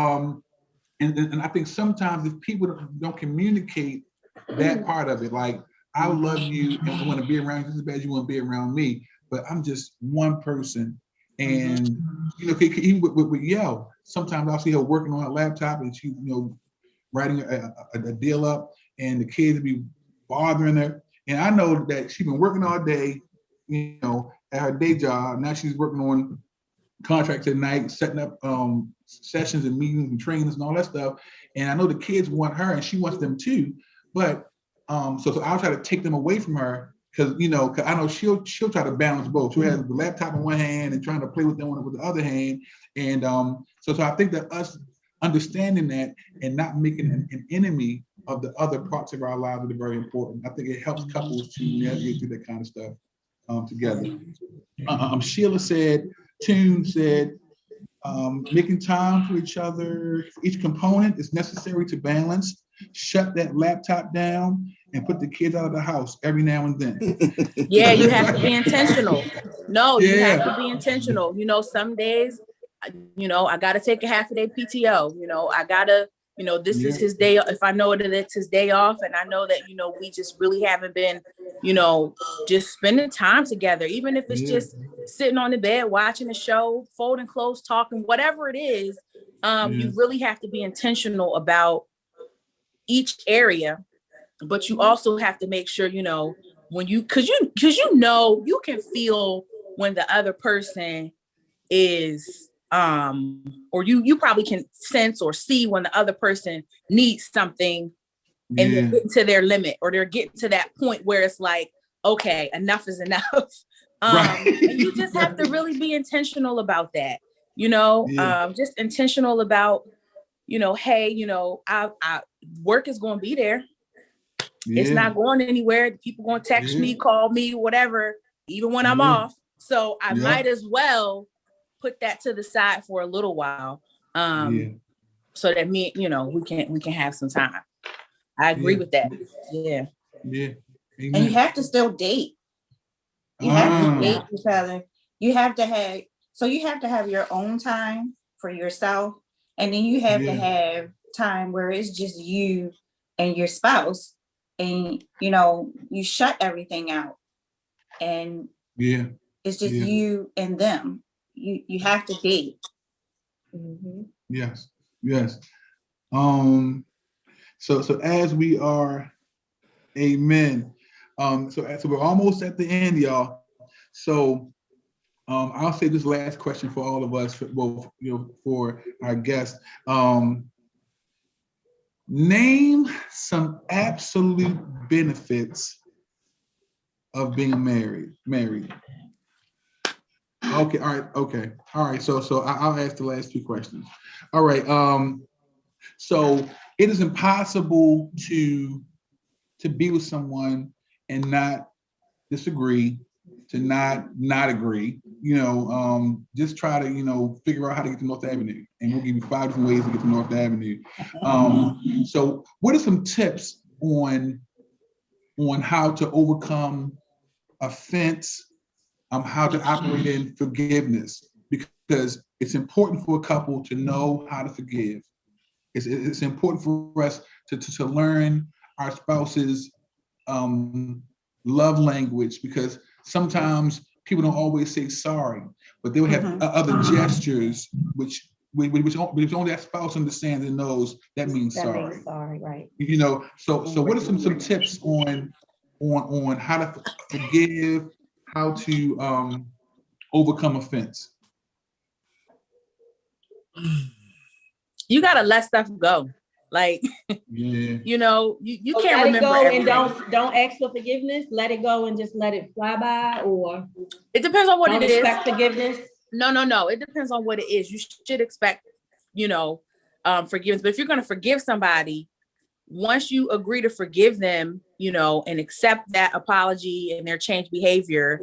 and I think sometimes if people don't communicate that part of it, like I love you and I want to be around you just as bad as you want to be around me, but I'm just one person. And even with Yell, sometimes I'll see her working on her laptop, and she, writing a deal up, and the kids be bothering her. And I know that she's been working all day, you know, at her day job. Now she's working on contracts at night, setting up sessions and meetings and trainings and all that stuff. And I know the kids want her and she wants them too. But so I'll try to take them away from her because, you know, cause I know she'll try to balance both. She'll have the laptop in one hand and trying to play with them with the other hand. And so I think that us understanding that and not making an enemy of the other parts of our lives is very important. I think it helps couples to navigate through that kind of stuff together. Sheila said, Tune said, making time for each other, each component is necessary to balance. Shut that laptop down and put the kids out of the house every now and then. Yeah, you have to be intentional. No, you have to be intentional. You know, some days, you know, I got to take a half a day PTO. You know, I got to, you know, this is his day. If I know that it's his day off and I know that, you know, we just really haven't been, you know, just spending time together, even if it's just sitting on the bed, watching a show, folding clothes, talking, whatever it is, you really have to be intentional about each area, but you also have to make sure, you know, when you, cause you know, you can feel when the other person is, or you probably can sense or see when the other person needs something and they're getting to their limit or they're getting to that point where it's like, okay, enough is enough. And you just have to really be intentional about that, you know, just intentional about, you know, hey, you know, I work is going to be there. It's not going anywhere. People going to text me, call me, whatever, even when I'm off. So I might as well put that to the side for a little while. So that me, you know, we can have some time. I agree with that. Yeah. Amen. And you have to still date. You have to date each other. You have to have your own time for yourself. And then you have to have time where it's just you and your spouse. And, you know, you shut everything out. And it's just you and them. You have to date. Yes. So as we are, amen. So we're almost at the end, y'all. So I'll say this last question for all of us, for our guests. Name some absolute benefits of being married. Okay, all right. So I'll ask the last two questions. All right. So it is impossible to be with someone and not disagree, to not agree. You know, just try to, you know, figure out how to get to North Avenue, and we'll give you 5 different ways to get to North Avenue. So what are some tips on how to overcome offense, how to operate in forgiveness? Because it's important for a couple to know how to forgive. It's important for us to learn our spouse's love language, because sometimes people don't always say sorry, but they will have other gestures which only that spouse understands and knows that means sorry. Means sorry, right? You know, so what are some tips on how to forgive, how to overcome offense? You gotta let stuff go. Like, you know, you can't let remember it go everything. And don't ask for forgiveness. Let it go and just let it fly by, or it depends on what it is. Expect forgiveness. No. It depends on what it is. You should expect, you know, forgiveness. But if you're gonna forgive somebody, once you agree to forgive them, you know, and accept that apology and their changed behavior,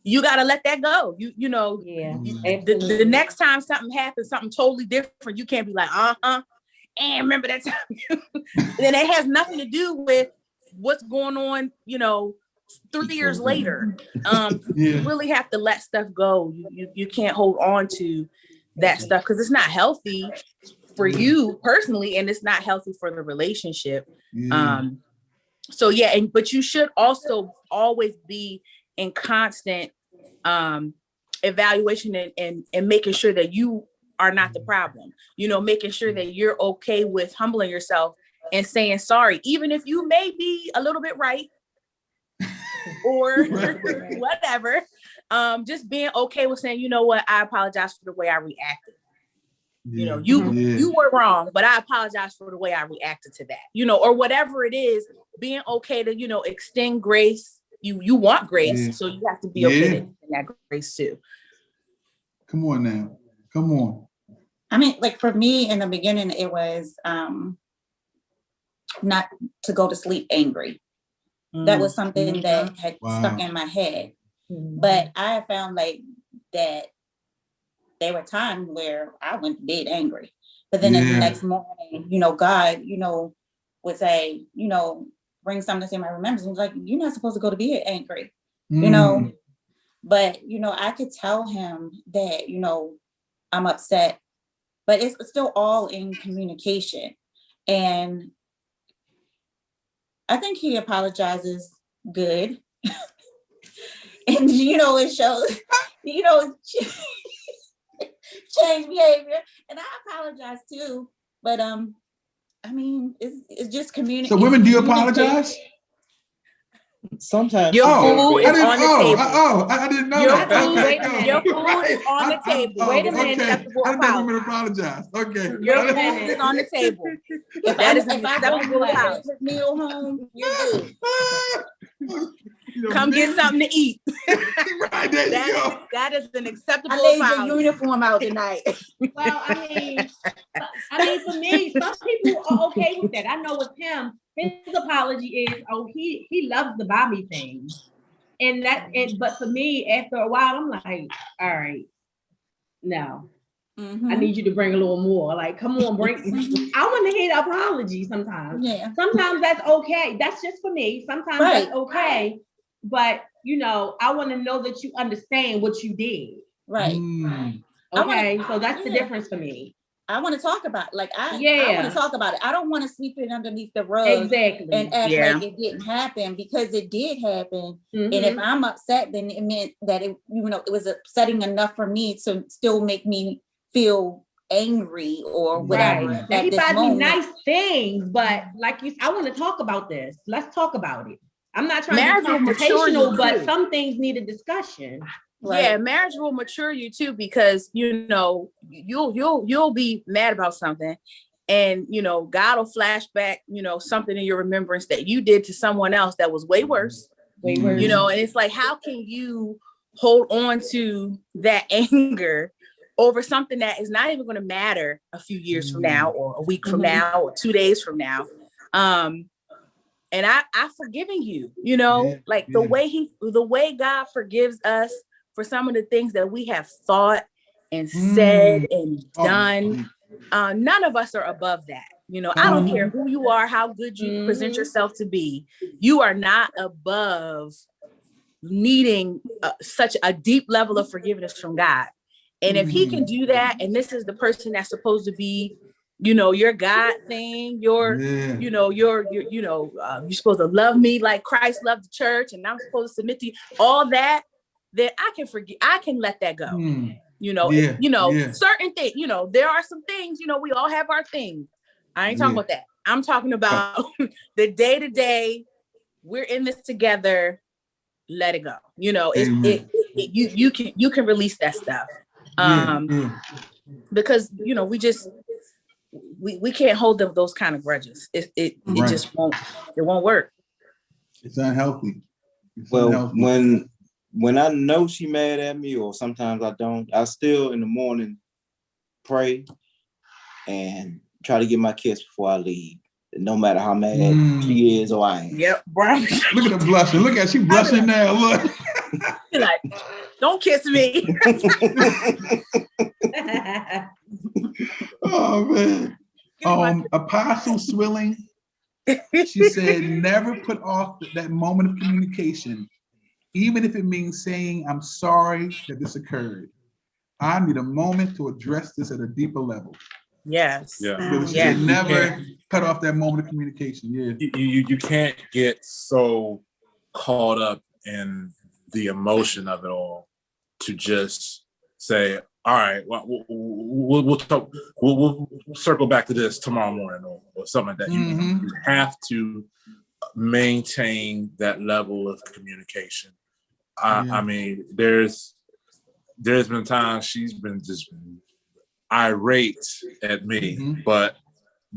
you got to let that go. You know, the next time something happens, something totally different, you can't be like, and remember that time. Then it has nothing to do with what's going on, you know, 3 years later. You really have to let stuff go. You can't hold on to that stuff because it's not healthy for you personally, and it's not healthy for the relationship. But you should also always be in constant evaluation and making sure that you are not the problem. You know, making sure that you're okay with humbling yourself and saying sorry, even if you may be a little bit right or whatever. Just being okay with saying, you know what, I apologize for the way I reacted. You know, you were wrong, but I apologize for the way I reacted to that, you know, or whatever it is, being okay to, you know, extend grace. You want grace, so you have to be okay to extend that grace too. Come on now. Come on. I mean, like for me in the beginning, it was not to go to sleep angry. That was something that had stuck in my head. But I found like that there were times where I went to bed angry. But then the next morning, you know, God, you know, would say, you know, bring something to my remembrance. He was like, you're not supposed to go to bed angry, you know. But, you know, I could tell him that, you know, I'm upset, but it's still all in communication. And I think he apologizes good. And, you know, it shows, you know, change behavior. And I apologize too. But, I mean, it's just communication. So women, do you apologize? Sometimes. Your food is on the table. I didn't know Your that. food, your food is on the table. Wait a minute. I didn't know women apologize. Okay. Your food is on the table. If I don't go to his meal home, you're good. Come get something to eat. Right, there you go. That is an acceptable I laid apology. your uniform out tonight. Well, I mean, for me, some people are okay with that. I know with him, his apology is, he loves to buy me things, but for me, after a while, I'm like, all right, no. I need you to bring a little more. Like, come on, bring. I want to hear the apology sometimes. Yeah. Sometimes that's okay. That's just for me. Sometimes that's okay. But, you know, I want to know that you understand what you did. Right. Okay. So that's the difference for me. I want to talk about I want to talk about it. I don't want to sweep it underneath the rug and act like it didn't happen, because it did happen. And if I'm upset, then it meant that it was upsetting enough for me to still make me feel angry or whatever. Right. Now, he buys me nice things, but like I want to talk about this. Let's talk about it. I'm not trying to be confrontational, but some things need a discussion. Right. Yeah, marriage will mature you too, because you know you'll be mad about something, and you know God will flash back, you know, something in your remembrance that you did to someone else that was way worse. You know, and it's like, how can you hold on to that anger over something that is not even going to matter a few years from now, or a week from now, or 2 days from now? And I've forgiven you, you know, the way God forgives us for some of the things that we have thought and said and done. None of us are above that. You know, I don't care who you are, how good you present yourself to be. You are not above needing such a deep level of forgiveness from God. And if he can do that, and this is the person that's supposed to be, you know, your God thing, you're supposed to love me like Christ loved the church, and I'm supposed to submit to you, all that I can forgive, I can let that go. You know, certain things, you know, there are some things, you know, we all have our things. I ain't talking about that. I'm talking about the day-to-day, we're in this together, let it go. You know, you can release that stuff. Because, you know, we can't hold those kind of grudges. It just won't work. It's unhealthy. When I know she mad at me, or sometimes I don't, I still in the morning pray and try to get my kiss before I leave, no matter how mad she is or I am. Yep, bro. Look at her blushing. Look at she blushing now. Look. You're like, don't kiss me. Oh man. Apostle Swilling, she said, never put off that moment of communication, even if it means saying, I'm sorry that this occurred. I need a moment to address this at a deeper level. Yes. Yeah. She said, never cut off that moment of communication. Yeah. You can't get so caught up in the emotion of it all to just say, all right, well, we'll talk. We'll circle back to this tomorrow morning or something like that. You have to maintain that level of communication. I mean, there's been times she's been just irate at me, but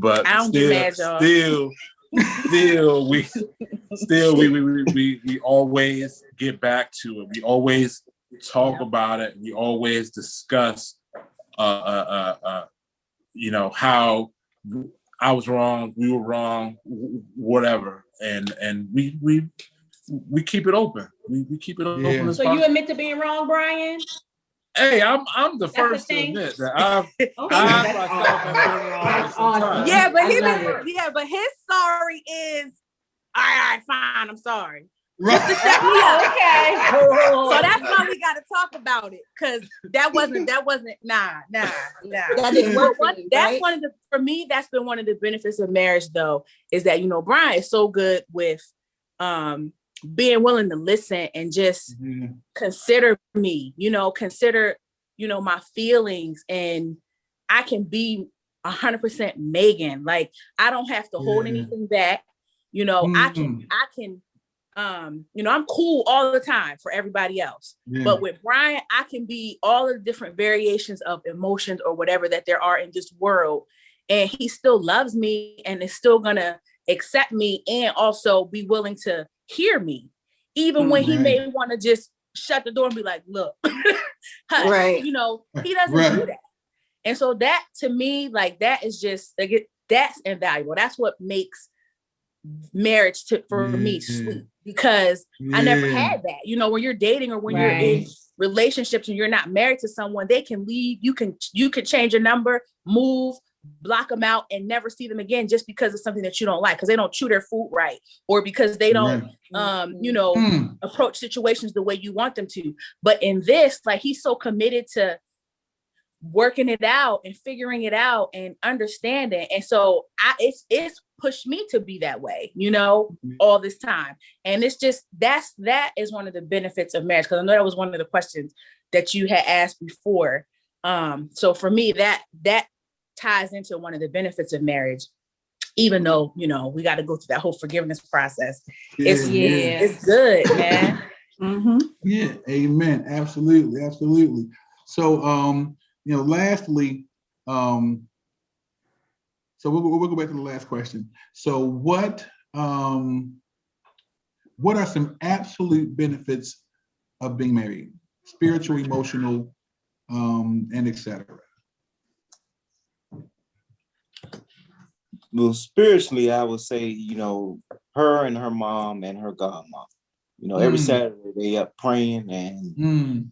I don't get mad, y'all. we always get back to it. We always talk about it. We always discuss you know, how I was wrong, we were wrong, whatever, and we keep it open. We keep it open as possible. So you admit to being wrong, Brian? Hey, I'm the first to admit that I've myself have been wrong sometimes. Yeah, but his sorry is all right, fine, I'm sorry. Just to shut me up. Okay. So that's why we got to talk about it, because that wasn't nah. That didn't work for you, that's right? for me, that's been one of the benefits of marriage, though, is that, you know, Brian is so good with being willing to listen and just consider me, consider, my feelings, and I can be 100% Megan. Like, I don't have to hold anything back. I can, I'm cool all the time for everybody else. But with Brian, I can be all of the different variations of emotions or whatever that there are in this world. And he still loves me and is still gonna accept me and also be willing to hear me. Even when he may want to just shut the door and be like, look, hush, he doesn't do that. And so that, to me, like, that is just, like, that's invaluable. That's what makes marriage for me sweet, because I never had that. When you're dating or when you're in relationships and you're not married to someone, they can leave. You can change your number, move, block them out, and never see them again just because it's something that you don't like, because they don't chew their food right, or because they don't approach situations the way you want them to. But in this, like, he's so committed to working it out and figuring it out and understanding. And so it's pushed me to be that way, all this time. And it's just, that is one of the benefits of marriage. Cause I know that was one of the questions that you had asked before. So for me, that ties into one of the benefits of marriage, even though, we got to go through that whole forgiveness process. It's good, man. Yeah. Amen. Absolutely. So, lastly, so we'll go back to the last question. So what are some absolute benefits of being married? Spiritual, emotional, and etc. Well, spiritually, I would say, her and her mom and her godmom. Every Saturday they up praying, and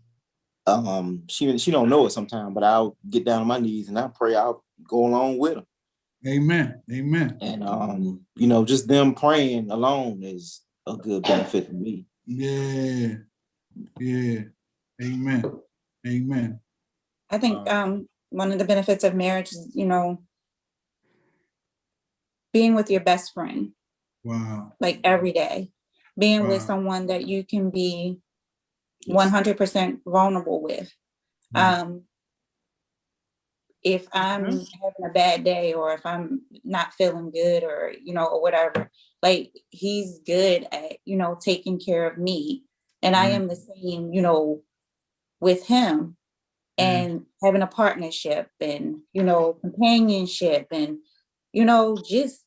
she don't know it sometimes, but I'll get down on my knees and I pray. I'll go along with her. Amen. And just them praying alone is a good benefit to me. Yeah. Amen. I think one of the benefits of marriage is, being with your best friend. Wow. Like every day, being with someone that you can be 100% vulnerable with. If I'm having a bad day, or if I'm not feeling good, or, or whatever, like, he's good at, taking care of me. And I am the same, with him, and having a partnership and, companionship and, just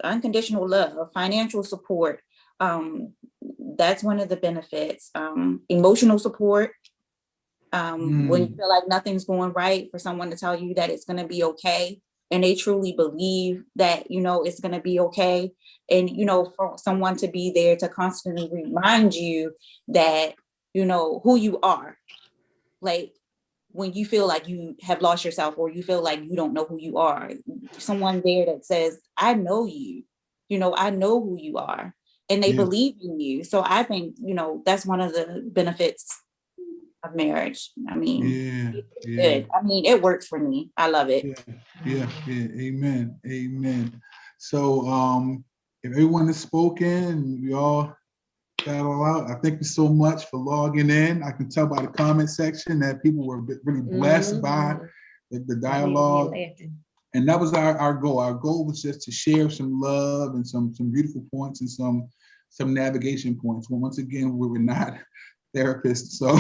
unconditional love, financial support. That's one of the benefits. Emotional support. When you feel like nothing's going right, for someone to tell you that it's going to be okay, and they truly believe that, it's going to be okay. And, for someone to be there to constantly remind you that, who you are. Like, when you feel like you have lost yourself, or you feel like you don't know who you are, someone there that says, I know you, I know who you are, and they believe in you. So I think, that's one of the benefits of marriage. I mean, good. I mean, it works for me. I love it. Yeah. Amen. So if everyone has spoken, we all that all out. I thank you so much for logging in. I can tell by the comment section that people were really blessed by the dialogue. And that was our goal. Our goal was just to share some love and some beautiful points and some navigation points. Well, once again, we were not therapists, so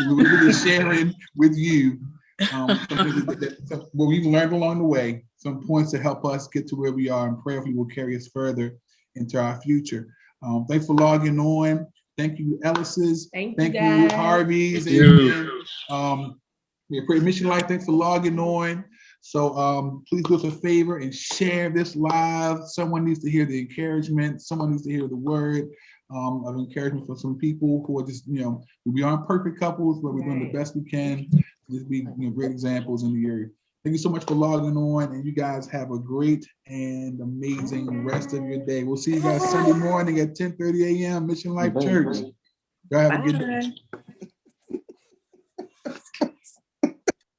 we were really sharing with you what we've learned along the way, some points to help us get to where we are, and prayerfully will carry us further into our future. Thanks for logging on. Thank you, Ellis's. Thank you, Harvey's. We pray Mission Life. Thanks for logging on. So please do us a favor and share this live. Someone needs to hear the encouragement. Someone needs to hear the word of encouragement for some people who are just, we aren't perfect couples, but we're doing the best we can to just be great examples in the area. Thank you so much for logging on, and you guys have a great and amazing rest of your day. We'll see you guys Sunday morning at 10:30 a.m. Mission Life Church. Y'all have a good day.